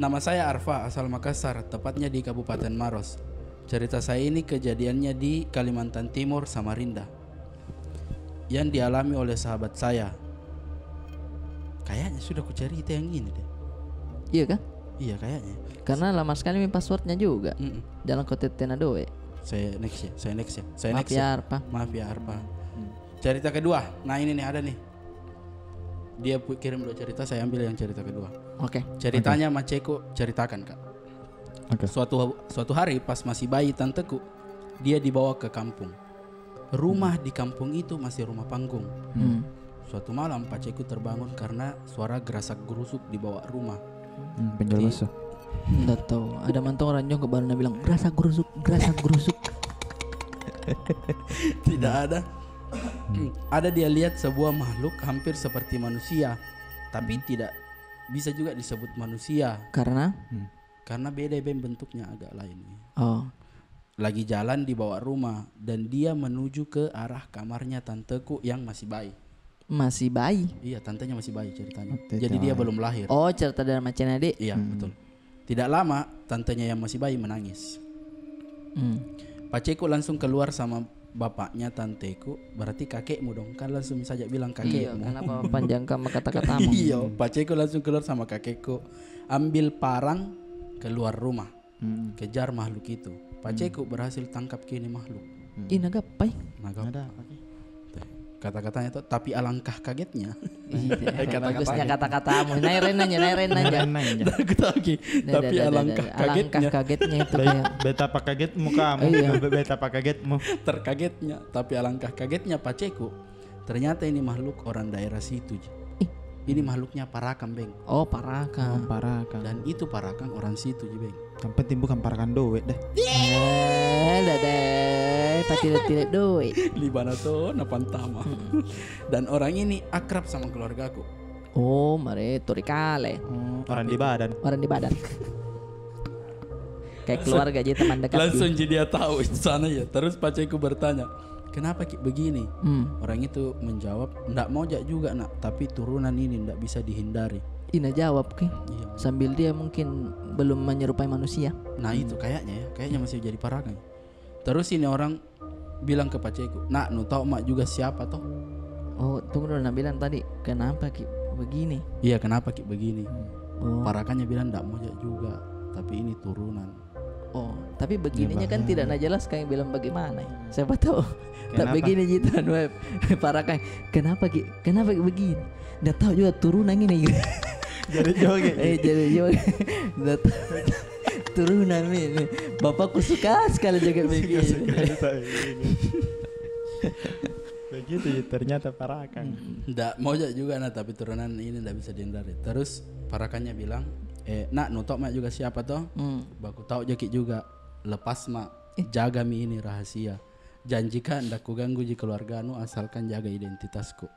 Nama saya Arfa, asal Makassar, tepatnya di Kabupaten Maros. Cerita saya ini kejadiannya di Kalimantan Timur, Samarinda, yang dialami oleh sahabat saya. Kayaknya sudah ku cerita yang ini deh. Iya kan? Iya kayaknya. Karena lama sekali passwordnya juga. Jalan Kota Tenadoe. Saya next ya. Maaf ya Arfa. Maaf ya Arfa. Cerita kedua. Nah ini nih ada nih. Dia kirim 2 cerita, saya ambil yang cerita kedua. Oke. Ceritanya Maceko ceritakan Kak. Oke. Suatu hari pas masih bayi tanteku, dia dibawa ke kampung. Rumah di kampung itu masih rumah panggung. Suatu malam Paceku terbangun karena suara gerasak gerusuk di bawah rumah. Penjual bakso. Nggak tahu. Ada mantong ranjong ke barunya bilang gerasak gerusuk. Tidak ada. Ada dia lihat sebuah makhluk hampir seperti manusia, tapi tidak bisa juga disebut manusia Karena beda bentuknya agak lain. Oh. Lagi jalan di bawah rumah dan dia menuju ke arah kamarnya tanteku yang masih bayi. Masih bayi. Iya, tantenya masih bayi ceritanya. Oke, Jadi dia belum lahir. Oh, cerita dari Macan Adik. Iya, betul. Tidak lama tantenya yang masih bayi menangis. Paceku langsung keluar sama bapaknya tanteku, berarti kakekmu dong. Kan langsung saja bilang kakekmu. Iya, kenapa panjangkan kata-katamu? Iya, Paceku langsung keluar sama kakekku, ambil parang keluar rumah, kejar makhluk itu. Paceku berhasil tangkap kini makhluk. Ih, nagapai. Naga. Ada apa sih? kata-katanya tuh, tapi alangkah kagetnya. Iya, bagusnya kata-katamu. Nairen aja. Aku tahu Ki, tapi alangkah kagetnya itu kayak Betapa kagetmu kamu. Betapa kagetmu. terkagetnya, tapi alangkah kagetnya paceku. Ternyata ini makhluk orang daerah situ. Ji. Ini makhluknya Parakan, Beng. Oh, Parakan. Parakan. Dan itu Parakan orang situ, Ji, Beng. Yang penting bukan Parakan doe deh. Tidak doe. Libana tuh napantama. Dan orang ini akrab sama keluargaku. Oh, mare torikale. Orang di badan. Orang di badan. Kayak keluarga aja teman dekat. Langsung jadi dia tahu itu sana ya. Terus paceku bertanya, kenapa Ki begini? Orang itu menjawab, ndak mau juga nak, tapi turunan ini ndak bisa dihindari. Ina jawab Ki. Iya. Sambil dia mungkin belum menyerupai manusia. Nah itu kayaknya masih jadi Parakan. Terus ini orang bilang ke paceku, nak nu tahu mak juga siapa toh? Oh, tunggu dulu, nak bilang tadi kenapa Ki begini? Iya, kenapa Ki begini? Oh. Parakannya bilang ndak mau juga, tapi ini turunan. Oh, tapi begininya kan tidak jelas kayak bilang bagaimana ya. Siapa tahu tak Kenapa? begini jitan web. Parakan. Kenapa Ki? Kenapa begini? Nggak tahu juga turunan ini. Jadi joget. Jadi joget. Nggak tahu. Turunan ini. Bapakku suka sekali joget begini. Begitu ya, ternyata Parakan. Ndak mau juga nah, tapi turunan ini ndak bisa dihindari. Terus Parakannya bilang, nak nutok mak juga siapa toh? Baku tahu Jaki juga. Lepas mak, jaga mi ini rahasia. Janjikan ndak ku ganggu ji keluargamu asalkan jaga identitasku.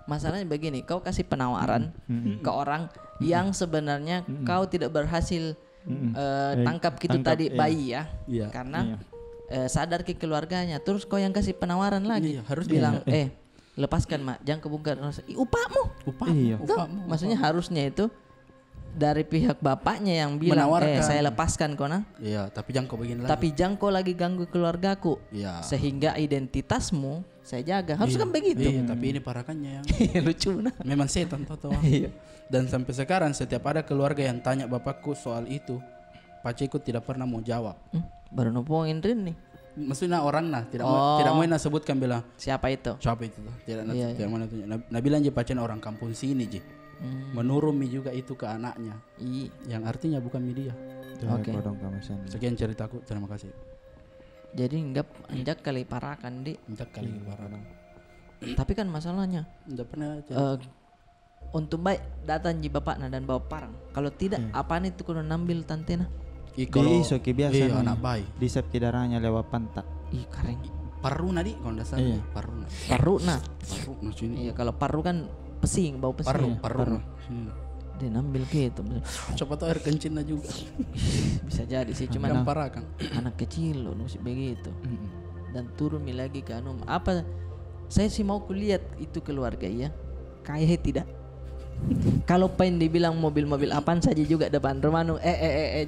Masalahnya begini, kau kasih penawaran ke orang yang sebenarnya kau tidak berhasil tangkap gitu tadi bayi ya. Iya. Karena sadar ke keluarganya. Terus kau yang kasih penawaran lagi. Iya, harus bilang lepaskan mak, jangan kebongkar. Upahmu. Iya. Upahmu. Maksudnya harusnya itu dari pihak bapaknya yang bilang Menawarkan. saya lepaskan kau nah. Iya, tapi jangan kau begini lagi. Tapi jangan kau lagi ganggu keluargaku. Iya. Sehingga identitasmu saya jaga. Harus kan begitu. Iya, tapi ini Parakannya yang Lucu nah. memang setan toh. Iya. Dan sampai sekarang setiap ada keluarga yang tanya bapakku soal itu, paceku tidak pernah mau jawab. Baru numpungin Rin nih. Maksudnya orang nah tidak mau sebutkan bilang Siapa itu? siapa itu tuh. Tidak Iya, tidak mau tunjuk. Nah bilang je pacen orang kampung sini je. Menurumi juga itu ke anaknya. Yang artinya bukan media. Oke. Sekian ceritaku, terima kasih. Jadi enggak kali Parakan di. Enggak kali Parakan. Tapi kan masalahnya Enggak pernah untuk baik datang ji bapakna dan bawa parang. Kalau tidak apaan itu kudu nambil tantena. Di isoki biasa. Iya, anak bayi. Disap ke darahnya lewat pantat. Ih keren. Paruna di kalau enggak salah. Iya. Paruna. Paruna. Paruna sini. Iya kalau paru kan pesing, bau pesing. Paruna. Sini. Dia nambil gitu. Coba tuh air kencinnya juga. Bisa jadi sih Yang cuman Parakan. anak kecil loh musik begitu. Dan turun lagi ke anu apa saya sih mau kulihat itu keluarga ya. Kayak tidak. Kalau pengen dibilang mobil-mobil apaan saja juga depan rumah nu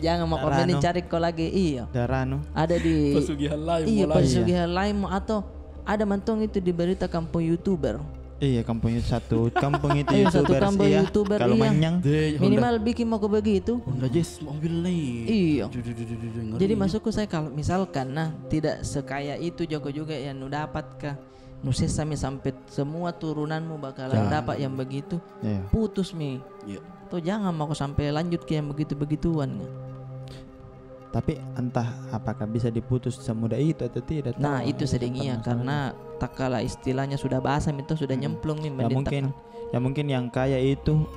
jangan mau komenin cari kau lagi iya. Darano. Ada di Pesugihan lain iya mulai. pesugihan lain atau ada mantong itu di berita kampung YouTuber. Iya, kampung itu satu kampung itu Iya, satu YouTubers, kampung iya. YouTuber, Kalau iya. manyang Minimal bikin mau ke begitu. Honda Jazz mobil lain. Iya. Jadi masukku saya kalau misalkan nah tidak sekaya itu Joko juga yang nu dapat kah nu sampai semua turunanmu bakalan dapat yang begitu. Iya. Putus mi. Iya. Tuh jangan mau sampai lanjut ke yang begitu-begituan. Tapi entah apakah bisa diputus semudah itu atau tidak. Nah tahu. itu sedingnya karena tak kala istilahnya sudah basah itu sudah nyemplung nih Ya mungkin yang kaya itu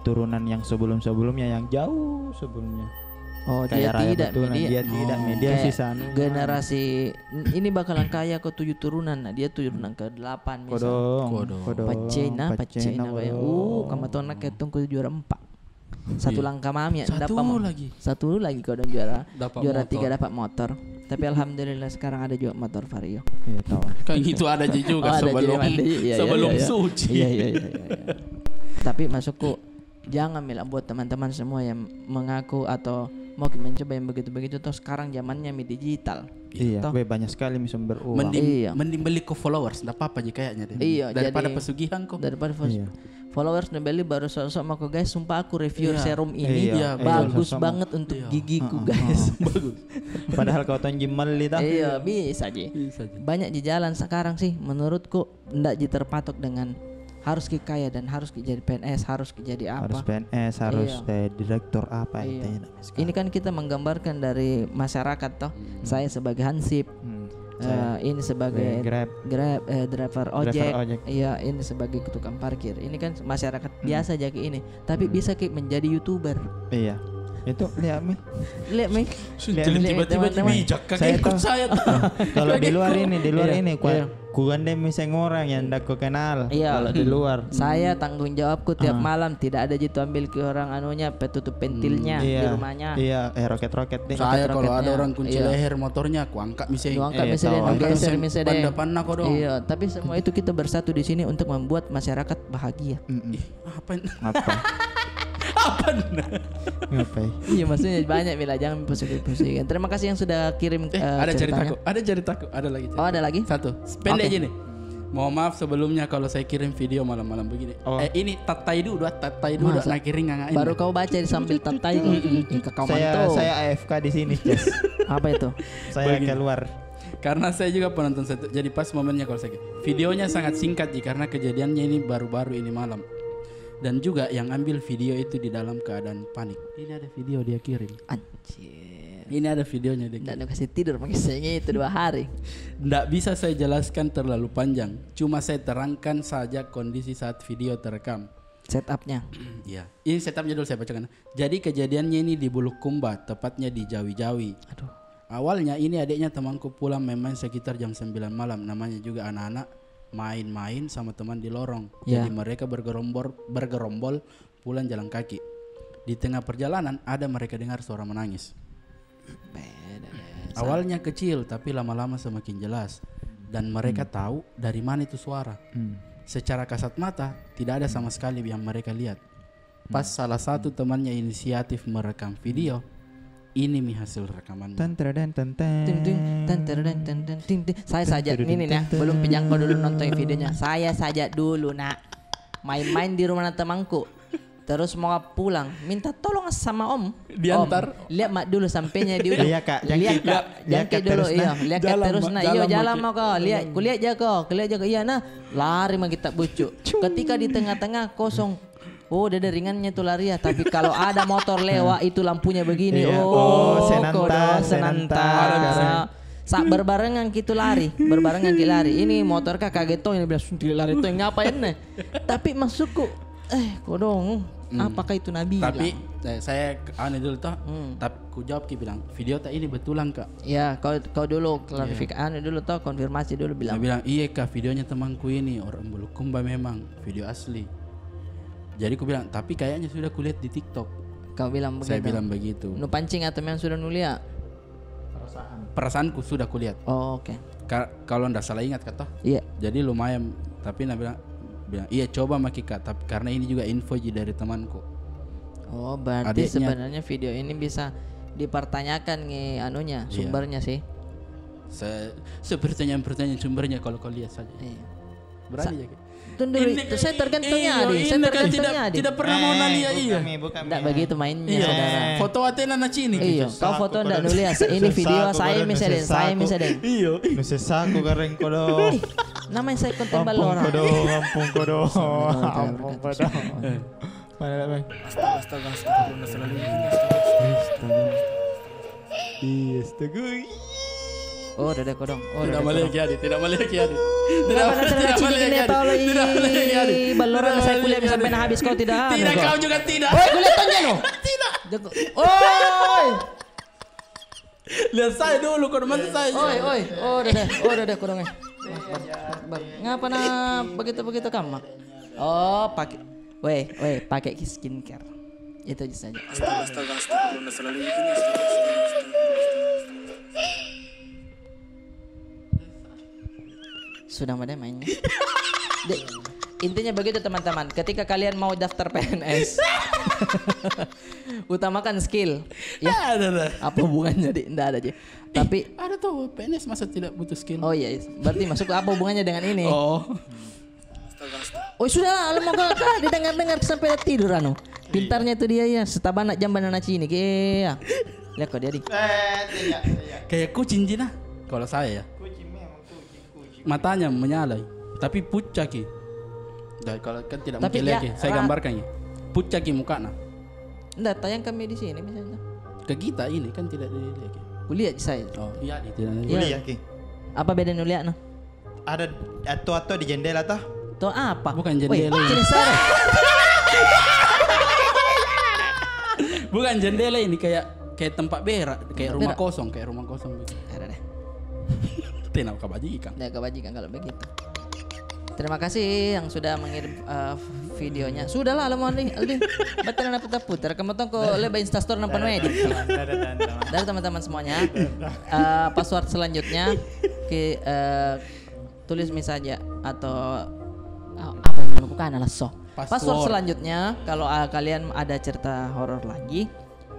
turunan yang sebelumnya yang jauh sebelumnya. Oh Kaya dia raya tidak betulan, dia dia tidak media kayak sisa generasi ini bakalan kaya ke 7 turunan. Nah dia turunan ke 8 misalnya. Kodong. Pacena bayang. Kamatona ketung ke juara 4. Satu langkah mami satu lagi kau dan juara Dapat 3 dapat motor. Tapi alhamdulillah sekarang ada juga motor Vario. Iya tahu. Kan gitu ada juga sebelum suci. Iya. Tapi masukku jangan bilang buat teman-teman semua yang mengaku atau mau mencoba yang begitu-begitu tuh sekarang zamannya digital. Iya, banyak sekali sumber uang. Mending beli ke followers, enggak apa-apa aja kayaknya deh. Iya, daripada jadi, pesugihan kok. Daripada followers beli baru sosok mako guys, sumpah aku review serum ini Iya, bagus sosok banget untuk gigiku guys. Bagus. Padahal kau tonji mali dah. Iya bisa aja. Banyak di jalan sekarang sih menurutku ndak terpatok dengan harus kaya dan harus jadi PNS, harus jadi apa. Harus PNS, harus direktur apa Iya. Ini kan kita menggambarkan dari masyarakat toh. Saya sebagai hansip, ini sebagai Grab. driver ojek. Iya, ini sebagai tukang parkir. Ini kan masyarakat biasa aja ini. Tapi bisa menjadi YouTuber. Iya. Itu lihat Mi. Lihat Mi. Tiba-tiba bijak kakekku saya tuh. Kalau di luar ini, Iya. ku gandeng miseng orang yang ndak ku kenal. Iya. Kalau di luar. Saya tanggung jawabku tiap malam tidak ada jitu ambil ke orang anunya petutup pentilnya di rumahnya. Iya, roket-roket deh. Saya kalau ada Roketnya. orang kunci leher motornya aku angkat miseng. Lu angkat Iya, misalnya, tahu. lu geser misalnya. Depan aku dong. Iya, tapi semua itu kita bersatu di sini untuk membuat masyarakat bahagia. Apa? Apa? Ngapain? Iya, maksudnya banyak Mila, jangan pusing-pusing. Terima kasih yang sudah kirim Ada ceritanya. ceritaku, ada lagi. Oh, ada lagi? Satu. Pendek Oke. aja nih. Mohon maaf sebelumnya kalau saya kirim video malam-malam begini. Oh. Ini tatai dulu Masa? nak kirim ngangain. Baru kau baca sambil tatai ke kau mantau. Saya AFK di sini, Jess. Apa itu? Saya keluar. Karena saya juga penonton satu. Jadi pas momennya kalau saya videonya sangat singkat karena kejadiannya ini baru-baru ini malam. Dan juga yang ambil video itu di dalam keadaan panik. Ini ada video dia kirim. Anjir. Ini ada videonya dia. Nggak ada kasih tidur makanya itu 2 hari. Nggak bisa saya jelaskan terlalu panjang. Cuma saya terangkan saja kondisi saat video terekam. Setupnya. Iya. Ini setupnya dulu saya bacakan. Jadi kejadiannya ini di Bulukumba, tepatnya di Jawi-Jawi. Aduh. Awalnya ini adiknya temanku pulang main sekitar jam 9 malam. Namanya juga anak-anak main-main sama teman di lorong. Ya. Jadi mereka bergerombol pulang jalan kaki. Di tengah perjalanan ada mereka dengar suara menangis. Awalnya kecil tapi lama-lama semakin jelas. Dan mereka tahu dari mana itu suara. Secara kasat mata tidak ada sama sekali yang mereka lihat. Pas salah satu temannya inisiatif merekam video. Ini mi hasil rekamannya. Saya saja ini ya, belum pinjang kau dulu nonton videonya. Saya saja dulu nak main-main di rumah temanku. Terus mau pulang, minta tolong sama om. Diantar. Om, lihat mak dulu sampainya dia udah. Iya, Kak. Lihat Kak, jangkit dulu iya. Lihat Jalan, terus Mak. nah, Jalan, iyo Mak. jalan mau kau. Lihat, kulihat aja kau. Iya nah, lari mah kita bucuk. Ketika di tengah-tengah kosong. Oh, udah ada ringannya tuh lari ya. Tapi kalau ada motor lewat itu lampunya begini. Iya. Oh, senanta. Saat berbarengan gitu lari, Ini motor kak kaget tuh ini bilang suntik lari tuh yang ngapain nih? Tapi masukku, kodong, apakah itu Nabi? Tapi saya aneh dulu toh. Tapi ku jawab ki bilang video tak ini betulan kak. Ya, kau dulu klarifikasi dulu toh, konfirmasi dulu Saya bilang. bilang iya kak videonya temanku ini orang Bulukumba memang video asli. Jadi ku bilang tapi kayaknya sudah kulihat di TikTok. Kau bilang begitu. Saya bilang begitu. Nu pancing atau yang sudah nulia? Perasaanku sudah kulihat. Oh, oke. Kalau ndak salah ingat kata. Iya. Jadi lumayan. Tapi nak bilang iya coba maki kak. Tapi karena ini juga info dari temanku. Oh, berarti Adiknya. sebenarnya video ini bisa dipertanyakan nih anunya, Iya. sumbernya sih. Pertanyaan sumbernya kalau kau lihat saja. Iya. Berani ya. Kak? Tunggu dulu, itu saya tergantungnya Iya, Adi. Saya ini kan tergantungnya Adi. tidak pernah mau nalia iya. Tidak begitu mainnya Iya. saudara. Foto Athena Nacini. Iya, kau foto ndak nulis. Ini video saya misalnya, Iya. Nusesaku kareng kodo. Namanya saya konten balon. Ampun kodo. Mana bang? Astaga. Iya, astaga. Oh, udah kodong. Oh, Tidak boleh Kiadi. Tidak boleh Kiadi. Kenapa anda tidak boleh cilik ini Kiadi. tolong Tidak boleh Kiadi. Baloran saya kuliah Kiadi. sampai habis kau tidak. Tidak kau juga tidak. Oi, kuliah tanya lo. Tidak. Oi. Lihat saya dulu korban saya. Oi. Oh, udah kodongnya. Ngapa nak begitu kamu? Oh, pakai. Weh, pakai skincare. Itu aja saja. Astaga. Sudah ada mainnya. Intinya begitu teman-teman. Ketika kalian mau daftar PNS, utamakan skill. Ya, Ada. apa hubungannya di? Nggak ada aja. Tapi Ada tuh PNS masa tidak butuh skill. oh iya, berarti masuk apa hubungannya dengan ini? Oh. Oh sudah lah, mau kau didengar sampai tidur anu. Pintarnya itu dia ya, setabana jamban naci ini ya. Lihat kok dia di. Kayak kucing Cina. Kalau saya ya. Kucing memang kucing. Matanya menyala, tapi pucat ki. Dan kalau kan tidak Tapi mungkin dia lagi, saya gambarkan ya. Pucat ki mukanya. Enggak, tayang kami di sini misalnya. Ke kita ini kan tidak dilihat. Kuliah saya. Oh iya di tidak. Kuliah ki. Apa beda nuliak no? Ada atau di jendela tah? Tuh apa? Bukan jendela. Jenis saya. Bukan jendela ini kayak tempat berak, kayak rumah kosong gitu. Ada deh. Tenang kebajikan. Nggak kebajikan kalau begitu. Terima kasih yang sudah mengirim videonya. Sudahlah Aldi. Betul putar. Kamu tahu kok lebih Instastory nampak edit. Dari teman-teman semuanya. Password selanjutnya tulis saja atau apa yang melakukan adalah Password selanjutnya kalau kalian ada cerita horor lagi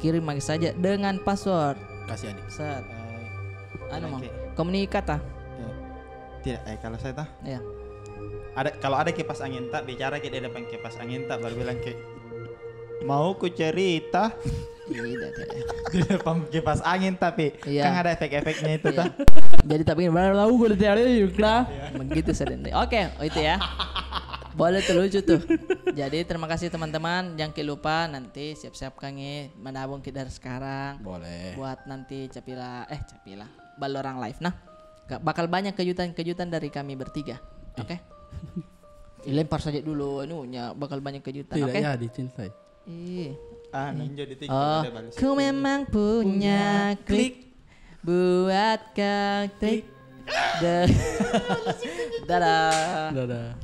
kirim saja dengan password. Kasih adik. Set. Komunikata. Tidak, kalau saya tah. Ya. Kalau ada kipas angin tak bicara ke di depan kipas angin tak baru bilang ke mau ku cerita Tidak. di depan kipas angin tapi kan ada efek-efeknya itu tak. Jadi tapi baru tahu gue teori lah. Begitu sedang. Oke, itu ya. Boleh tuh lucu tuh. Jadi terima kasih teman-teman. Jangan lupa nanti siap-siap kange menabung kita dari sekarang. Boleh. Buat nanti capila Balorang live. Nah, bakal banyak kejutan-kejutan dari kami bertiga. Oke. Lempar saja dulu anunya bakal banyak kejutan. Tidak Oke. ya dicintai. Ninja di TikTok Oh, udah balas. ku memang punya klik buat kau trik. Dadah. Dadah.